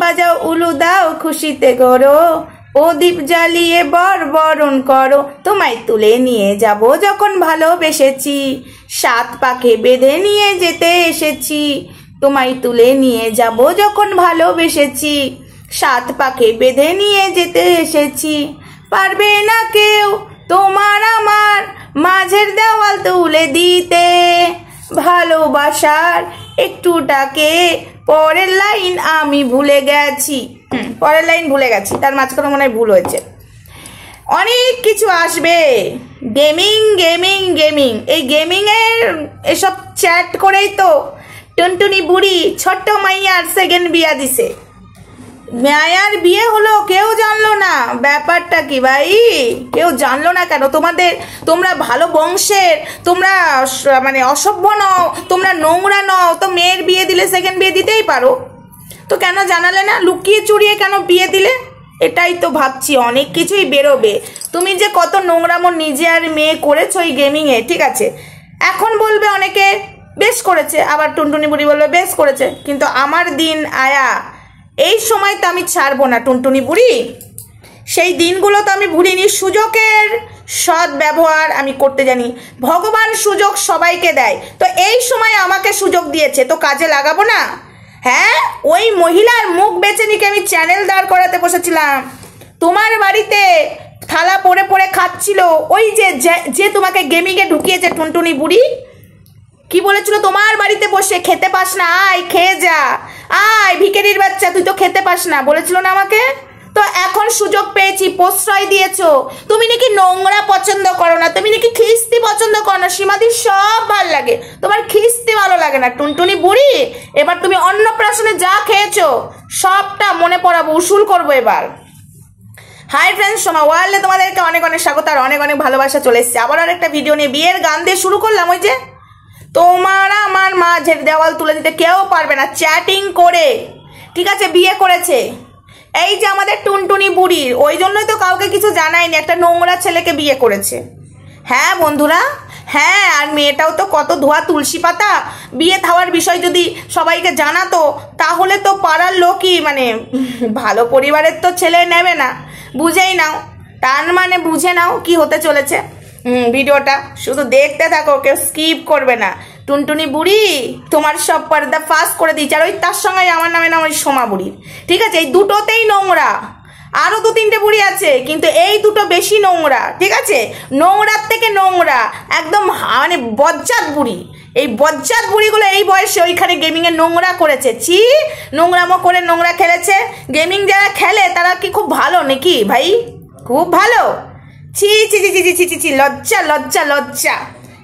বাজাও উলু দাও খুশিতে করো, প্রদীপ জ্বালিয়ে বরণ করো, তোমায় তুলে নিয়ে যাব যখন ভালোবেসেছি, 7 পাকে বেঁধে নিয়ে যেতে এসেছি, তোমায় তুলে নিয়ে যাব যখন ভালোবেসেছি, 7 পাকে বেঁধে নিয়ে যেতে এসেছি, পারবে না কেউ তোমার আমার মাঝের দেওয়াল তুলে দিতে, ভালোবাসার একটুটাকে পরের লাইন আমি ভুলে গেছি। পরের লাইন ভুলে গেছি, তার মাঝখানে মনে হয় ভুল হয়েছে। অনেক কিছু আসবে, গেমিং গেমিং গেমিং, এই গেমিংয়ের এসব চ্যাট করেই তো টুনটুনি বুড়ি ছোট্ট মাইয়ার সেকেন্ড বিয়া দিছে। মায়ার বিয়ে হলো, কেউ জানলো না ব্যাপারটা কি ভাই, কেউ জানলো না কেন? তোমরা ভালো বংশের, তোমরা মানে অসভ্য নও, তোমরা নোংরা নও, তো মেয়ের বিয়ে দিলে সেকেন্ড বিয়ে দিতেই পারো, তো কেন জানালে না? লুকিয়ে চুরিয়ে কেন বিয়ে দিলে? এটাই তো ভাবছি, অনেক কিছুই বেরোবে। তুমি যে কত নোংরামো নিজে আর মেয়ে করেছো এই গেমিংয়ে, ঠিক আছে, এখন বলবে অনেকে বেশ করেছে, আবার টুনটুনি বুড়ি বলবে বেশ করেছে, কিন্তু আমার দিন আয়া, এই সময় তো আমি ছাড়বো না টুনটুনি বুড়ি, সেই দিনগুলো তো আমি ভুলিনি। সুযোগের সৎ ব্যবহার আমি করতে জানি, ভগবান সুযোগ সবাইকে দেয়, তো এই সময় আমাকে সুযোগ দিয়েছে, তো কাজে লাগাবো না? হ্যাঁ, ওই মহিলার মুখ বেছে নিকে আমি চ্যানেল দাঁড় করাতে বসেছিলাম, তোমার বাড়িতে থালা পড়ে পড়ে খাচ্ছিল, ওই যে তোমাকে গেমিংয়ে ঢুকিয়েছে টুনটুনি বুড়ি, কি বলেছিল? তোমার বাড়িতে বসে খেতে পাস না, আয় খেয়ে যা, আয় ভিখারির বাচ্চা, তুই তো খেতে পাস না, বলেছিল না আমাকে? তো এখন সুযোগ পেয়েছি, প্রশ্রয় দিয়েছো। তুমি নাকি নোংরা পছন্দ করো না, তুমি নাকি খিস্তি পছন্দ করো না, সীমাদির সব ভাল লাগে, তোমার খিস্তি ভালো লাগে না। টুনটুনি বুড়ি, এবার তুমি অন্নপ্রাশনে যা খেয়েছো সবটা মনে পড়াবো, উসুল করবো এবার। হাই ফ্রেন্ডস, সোমা ওয়ার্ল্ডে তোমাদেরকে অনেক অনেক স্বাগত আর অনেক অনেক ভালোবাসা চলে এসছে আবার আর একটা ভিডিও নিয়ে। বিয়ের গান দিয়ে শুরু করলাম, ওই যে তোমার আমার মাঝের দেওয়াল তুলে দিতে কেউ পারবে না, চ্যাটিং করে, ঠিক আছে, বিয়ে করেছে। এই যে আমাদের টুনটুনি বুড়ির, ওই জন্যই তো কাউকে কিছু জানায়নি, একটা নোংরা ছেলেকে বিয়ে করেছে। হ্যাঁ বন্ধুরা, হ্যাঁ, আর মেয়েটাও তো কত ধোয়া তুলসী পাতা, বিয়ে থাওয়ার বিষয় যদি সবাইকে জানাতো তাহলে তো পাড়ার লোকই, মানে ভালো পরিবারের তো ছেলে নেবে না, বুঝেই নাও, টান মানে বুঝে নাও কি হতে চলেছে। ভিডিওটা শুধু দেখতে থাকো, কেউ স্কিপ করবে না। টুনটুনি বুড়ি তোমার সব পর্দা ফাঁস করে দিচ্ছে, আর ওই তার সঙ্গে আমার নামে নাম ওই সোমা বুড়ি, ঠিক আছে, এই দুটোতেই নোংরা। আরো 2-3টে বুড়ি আছে, কিন্তু এই দুটো বেশি নোংরা, ঠিক আছে, নোংরার থেকে নোংরা, একদম মানে বজ্জাত বুড়ি। এই বজ্জাত বুড়িগুলো এই বয়সে ওইখানে গেমিংয়ে নোংরা করেছে, ছি, নোংরামো করে নোংরা খেলেছে। গেমিং যারা খেলে তারা কি খুব ভালো নাকি ভাই? খুব ভালো? ছি ছি ছি ছি ছি ছি ছি, লজ্জা লজ্জা লজ্জা।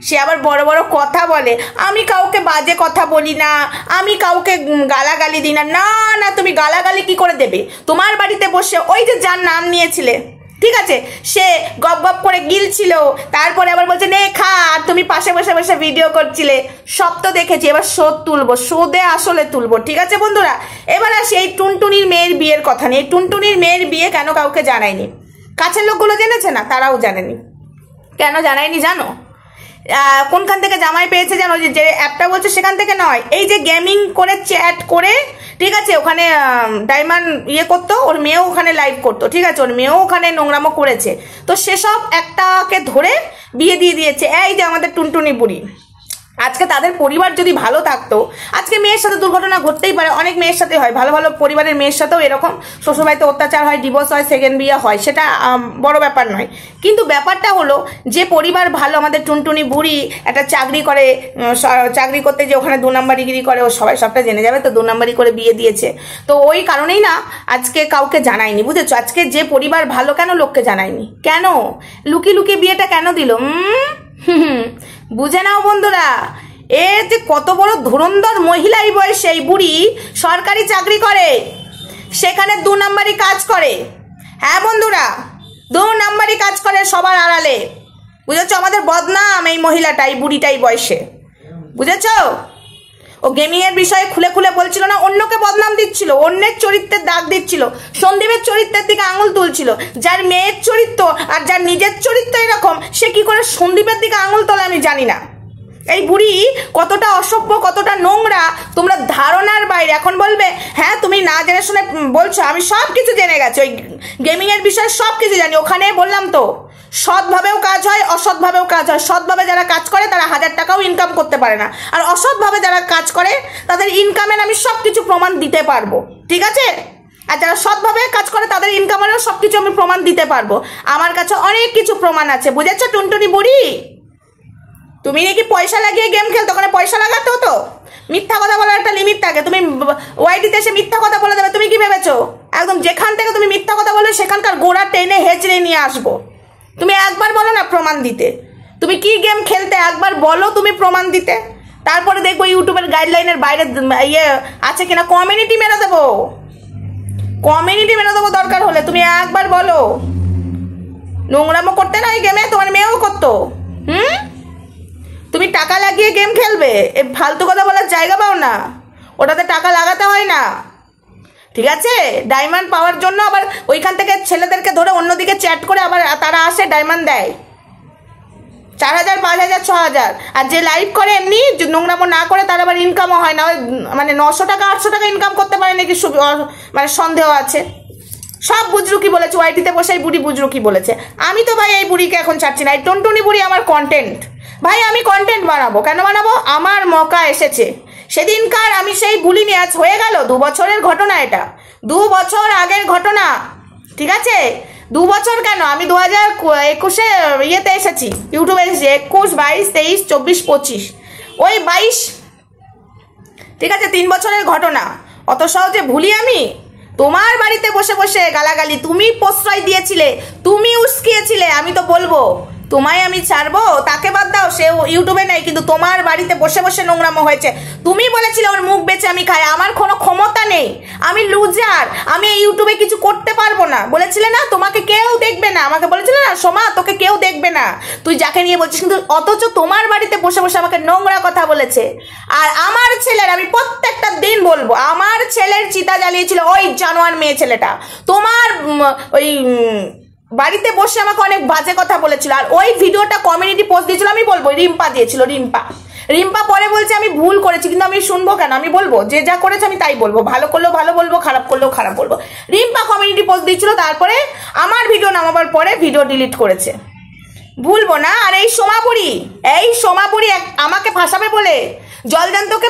সে আবার বড় বড় কথা বলে, আমি কাউকে বাজে কথা বলি না, আমি কাউকে গালাগালি দিই না। না না, তুমি গালাগালি কি করে দেবে? তোমার বাড়িতে বসে ওই যে যার নাম নিয়েছিলে, ঠিক আছে, সে গপ গপ করে গিলছিল, তারপরে আবার বলছে নে খা, আর তুমি পাশে বসে বসে ভিডিও করছিলে, সব তো দেখেছি। এবার শোধ তুলবো, শোধে আসলে তুলবো, ঠিক আছে বন্ধুরা। এবার আসি এই টুনটুনির মেয়ের বিয়ের কথা নেই। টুনটুনির মেয়ের বিয়ে কেন কাউকে জানায়নি? কাছের লোকগুলো জেনেছে না, তারাও জানেনি। কেন জানায়নি জানো? কোনখান থেকে জামাই পেয়েছে জানো? যে অ্যাপটা বলছে সেখান থেকে নয়, এই যে গেমিং করে চ্যাট করে, ঠিক আছে, ওখানে ডায়মন্ড ইয়ে করতো, ওর মেয়েও ওখানে লাইভ করতো, ঠিক আছে, ওর মেয়েও ওখানে নোংরামো করেছে, তো সেসব একটাকে ধরে বিয়ে দিয়ে দিয়েছে এই যে আমাদের টুনটুনি বুড়ি। আজকে তাদের পরিবার যদি ভালো থাকতো, আজকে মেয়ের সাথে দুর্ঘটনা ঘটতেই পারে, অনেক মেয়ের সাথে হয়, ভালো ভালো পরিবারের মেয়ের সাথেও এরকম শ্বশুরবাড়িতে অত্যাচার হয়, ডিভোর্স হয়, সেকেন্ড বিয়ে হয়, সেটা বড় ব্যাপার নয়। কিন্তু ব্যাপারটা হলো যে পরিবার ভালো, আমাদের টুনটুনি বুড়ি একটা চাকরি করে, চাকরি করতে যে ওখানে 2 নাম্বারিগিরি করে, ও সবাই সবটা জেনে যাবে, তো 2 নাম্বারি করে বিয়ে দিয়েছে, তো ওই কারণেই না আজকে কাউকে জানায়নি, বুঝেছো? আজকে যে পরিবার ভালো কেন লোককে জানায়নি? কেন লুকিয়ে লুকিয়ে বিয়েটা কেন দিল? বুঝে নাও বন্ধুরা, এ যে কত বড় ধুরন্ধর মহিলা এই বয়সে, এই বুড়ি সরকারি চাকরি করে, সেখানে 2 নাম্বারি কাজ করে। হ্যাঁ বন্ধুরা, 2 নাম্বারি কাজ করে সবার আড়ালে, বুঝেছো? আমাদের বদনাম এই মহিলাটা, এই বুড়িটা এই বয়সে, বুঝেছো? ও গেমিং এর বিষয়ে খুলে খুলে বলছিল না, অন্যকে বদনাম দিচ্ছিল, অন্যের চরিত্রের দাগ দিচ্ছিল, সন্দীপের চরিত্রের দিকে আঙুল তুলছিল। যার মেয়ের চরিত্র আর যার নিজের চরিত্র এরকম, সে কি করে সন্দীপের দিকে আঙুল তোলে আমি জানি না। এই বুড়ি কতটা অসভ্য, কতটা নোংরা তোমরা ধারণার বাইরে। এখন বলবে হ্যাঁ তুমি না জেনে শুনে বলছো, আমি সব কিছু জেনে গেছি, ওই গেমিং এর বিষয়ে সব কিছু জানি। ওখানে বললাম তো সৎভাবেও কাজ হয়, অসৎভাবেও কাজ হয়। সৎভাবে যারা কাজ করে তারা 1000 টাকাও ইনকাম করতে পারে না, আর অসৎভাবে যারা কাজ করে তাদের ইনকামের আমি সব কিছু প্রমাণ দিতে পারবো, ঠিক আছে? আর যারা সৎভাবে কাজ করে তাদের ইনকামেরও সব কিছু আমি প্রমাণ দিতে পারবো। আমার কাছে অনেক কিছু প্রমাণ আছে, বুঝেছো টুনটুনি বুড়ি? তুমি নাকি পয়সা লাগিয়ে গেম খেলতো, ওখানে পয়সা লাগাতে হতো। মিথ্যা কথা বলার একটা লিমিট থাকে। তুমি ওয়াইটিতে এসে মিথ্যা কথা বলে দেবে, তুমি কি ভেবেছো একদম যেখান থেকে তুমি মিথ্যা কথা বলবে সেখানকার গোড়া টেনে হেঁচড়ে নিয়ে আসবো? তুমি একবার বলো না প্রমাণ দিতে, তুমি কি গেম খেলতে একবার বলো তুমি প্রমাণ দিতে, তারপরে দেখবো ইউটিউবের গাইডলাইনের বাইরে ইয়ে আছে কিনা। কমিউনিটি মেরে দেবো, কমিউনিটি মেরে দেবো দরকার হলে। তুমি একবার বলো। নোংরামো করতে না এই গেমে, তোমার মেয়েও করতো। তুমি টাকা লাগিয়ে গেম খেলবে, এ ফালতু কথা বলার জায়গা পাও না, ওটাতে টাকা লাগাতে হয় না, ঠিক আছে? ডায়মন্ড পাওয়ার জন্য আবার ওইখান থেকে ছেলেদেরকে ধরে অন্যদিকে চ্যাট করে আবার তারা আসে ডায়মন্ড দেয় 4000, 5000, 6000। আর যে লাইভ করে এমনি নোংরামো না করে তার আবার ইনকামও হয় না, মানে 900 টাকা 800 টাকা ইনকাম করতে পারে নাকি মানে সন্দেহ আছে। সব বুজরুকি বলেছে, ওয়াইটিতে বসে এই বুড়ি বুজরুকি বলেছে। আমি তো ভাই এই বুড়িকে এখন ছাড়ছি না। এই টুনটুনি বুড়ি আমার কন্টেন্ট, ভাই আমি কন্টেন্ট বানাবো। কেন বানাবো? আমার মকা এসেছে। সেদিনকার আমি সেই ভুলিনি, আজ হয়ে গেল 2 বছরের ঘটনা, এটা 2 বছর আগের ঘটনা, ঠিক আছে? 2 বছর কেন, আমি 2021-এ ইয়েতে এসেছি, ইউটিউবে এসেছি। 21, 22, 23, 24, 25, ওই 22, ঠিক আছে? 3 বছরের ঘটনা। অত সহজে ভুলি আমি? তোমার বাড়িতে বসে বসে গালাগালি তুমি প্রশ্রয় দিয়েছিলে, তুমি উস্কিয়েছিলে। আমি তো বলবো তোমায় আমি ছাড়বো, তাকে বাদ দাও, সে ইউটিউবে নেই, কিন্তু তোমার বাড়িতে বসে বসে নোংরামো হয়েছে। তুমি বলেছিলে ওর মুখ বেচে আমি খাই, আমার কোনো ক্ষমতা নেই, আমি লুজার, আমি এই ইউটিউবে কিছু করতে পারবো না। বলেছিলে না তোমাকে কেউ দেখবে না, আমাকে বলেছিলে না সোমা তোকে কেউ দেখবে না, তুই যাকে নিয়ে বলছিস। কিন্তু অথচ তোমার বাড়িতে বসে বসে আমাকে নোংরা কথা বলেছে। আর আমার ছেলের, আমি প্রত্যেকটা দিন বলবো, আমার ছেলের চিতা জ্বালিয়েছিল ওই জানোয়ার মেয়ে ছেলেটা। তোমার ওই বাড়িতে বসে আমাকে অনেক বাজে কথা বলেছিল, আর ওই ভিডিওটা কমিউনিটি পোস্ট দিয়েছিল। আমি বলবো রিম্পা দিয়েছিল, রিম্পা পরে বলছে আমি ভুল করেছি, কিন্তু আমি শুনবো কেন? আমি বলবো যে যা করেছে আমি তাই বলবো, ভালো করলেও ভালো বলবো, খারাপ করলেও খারাপ বলবো। রিম্পা কমিউনিটি পোস্ট দিয়েছিল, তারপরে আমার ভিডিও নামাবার পরে ভিডিও ডিলিট করেছে, ভুলবো না। আর এই সোমাপুরি আমাকে ফাঁসাবে বলে জলজান্তকে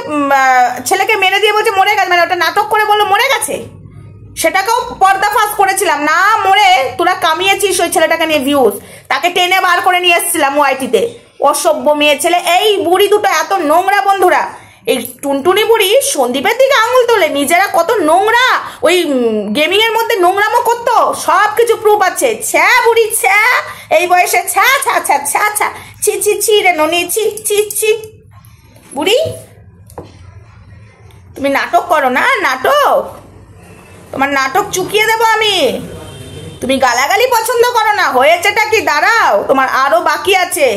ছেলেকে মেরে দিয়ে বলছে মরে গেছে, মানে ওটা নাটক করে বললো মরে গেছে, সেটাকেও পর্দাফাশ করেছিলাম। না মরে তোরা কামিয়েছিস ওই ছেলেটাকে নিয়ে ভিউজ, তাকে টেনে বার করে নিয়ে এসেছিলাম ওয়াইটিতে। অসভ্য মেয়ে ছেলে। এই বুড়ি দুটো এত নোংরা বন্ধুরা, এই টুনটুনি বুড়ি সন্দীপের দিকে আঙুল তোলে, নিজেরা কত নোংরা ওই গেমিং এর মধ্যে নোংরামো করতো, সব কিছু প্রুফ আছে। ছ্যা বুড়ি ছ্যা, এই বয়সে ছ্যা ছ্যা ছ্যা ছ্যা ছ্যা, ছি ছি ছি রে ননি, ছি ছি ছি। বুড়ি তুমি নাটক করো না, নাটক, তোমার নাটক চুকিয়ে দেবো আমি। তুমি গালাগালি পছন্দ করো না, হয়েছেটা কি? দাঁড়াও, তোমার আরো বাকি আছে।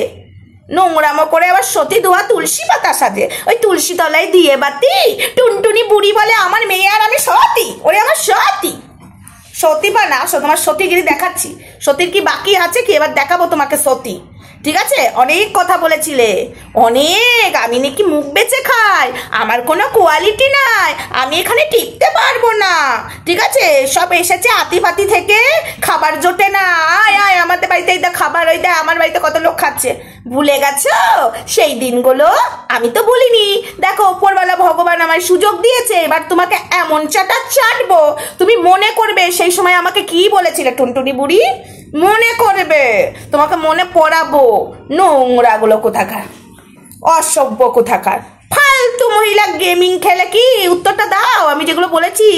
নোংরামো করে আবার সতী ধোয়া তুলসী পাতা সাজে, ওই তুলসী তলায় দিয়ে বাতি। টুনটুনি বুড়ি বলে আমার মেয়ে আর আমি সতী, ওরে আমার সতী বা না, তোমার সতীগিরি দেখাচ্ছি। সতীর কি বাকি আছে কি? এবার দেখাবো তোমাকে সতী, ঠিক আছে? অনেক কথা বলেছিলে, অনেক, আমি নাকি মুখ বেচে খাই, আমার কোনো কোয়ালিটি নাই, আমি এখানে টিকতে পারবো না, ঠিক আছে? সব এসেছে আতিপাতি থেকে, খাবার জোটে না, আয় আয় আমাদের বাড়িতে এই খাবার, ওই দেয় আমার বাড়িতে কত লোক খাচ্ছে। ভুলে গেছো সেই দিনগুলো? আমি তো ভুলিনি। দেখো উপরওয়ালা ভগবান আমায় সুযোগ দিয়েছে, এবার তোমাকে এমন চাটা চাটবো তুমি মনে করবে সেই সময় আমাকে কি বলেছিলে টুনটুনি বুড়ি, মনে করবে, তোমাকে মনে পড়াবো। নোংরাগুলো কোথাকার, অসভ্য কোথাকার, ফালতু মহিলা গেমিং খেলে কি? উত্তরটা দাও, আমি যেগুলো বলেছি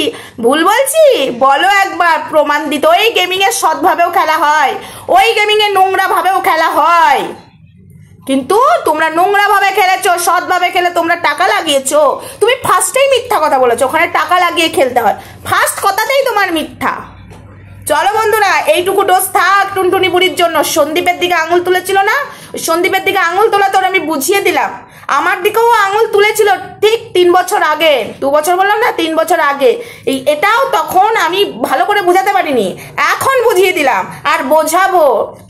ভুল বলছি বলো একবার, প্রমাণ দিত। ওই গেমিং এর সৎভাবেও খেলা হয়, ওই গেমিং এর নোংরা ভাবেও খেলা হয়, কিন্তু তোমরা নোংরা ভাবে খেলেছো, সৎভাবে খেলে তোমরা টাকা লাগিয়েছো। তুমি ফার্স্টেই মিথ্যা কথা বলেছো, ওখানে টাকা লাগিয়ে খেলতে হয়, ফার্স্ট কথাতেই তোমার মিথ্যা। চলো বন্ধুরা, এইটুকু ডোজ থাক টুনটুনি বুড়ির জন্য। সন্দীপের দিকে আঙুল তুলেছিল না, সন্দীপের দিকে আঙুল তোলা তোর আমি বুঝিয়ে দিলাম। আমার দিকেও আঙুল তুলেছিল ঠিক 3 বছর আগে, 2 বছর বললাম না, 3 বছর আগে। এটাও তখন আমি ভালো করে বোঝাতে পারিনি, এখন বুঝিয়ে দিলাম আর বোঝাবো।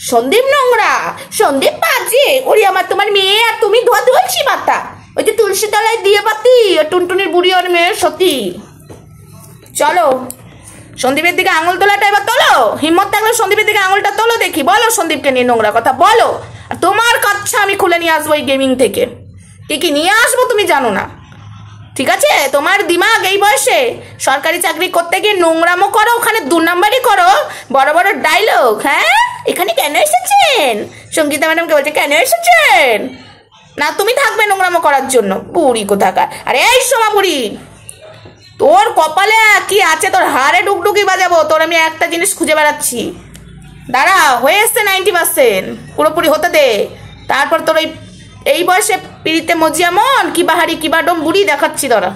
সন্দীপ নোংরা, সন্দীপ বাজে, ওরে আমার তোমার মেয়ে আর তুমি ধোয়া তুলসী পাতা, ওই যে তুলসী তলায় দিয়ে পাতি, টুনটুনির বুড়ি ওর মেয়ে সতী। চলো সন্দীপের দিকে আঙুল তোলাটা এবার তোলো, হিম্মত থাকলে সন্দীপের দিকে আঙুলটা তোলো দেখি, বলো সন্দীপকে নিয়ে নোংরা কথা বলো। আর তোমার কাচ্ছা আমি খুলে নিয়ে আসবো এই গেমিং থেকে, কি নিয়ে আসবো তুমি জানো না, ঠিক আছে? তোমার দিমাগ এই বয়সে সরকারি চাকরি করতে গিয়ে নোংরামো করো, ওখানে 2 নাম্বারই করো, বড় বড় ডায়লগ। হ্যাঁ, এখানে কেন এসেছেন? সঙ্গীতা ম্যাডামকে বলছে কেন এসেছেন? না তুমি থাকবে নোংরামো করার জন্য, বুড়ি কোথাকার। আরে এই সোমা বুড়ি, তোর কপালে কি আছে, তোর হাড়ে ডুকডুকি বাজাবো। তোর আমি একটা জিনিস খুঁজে বেড়াচ্ছি, দাঁড়া, হয়ে এসছে 90%, পুরোপুরি হতে দে, তারপর তোর এই বয়সে পিড়িতে মজিয়া মন কি বাহারি কি বাডম বুড়ি দেখাচ্ছি তোরা।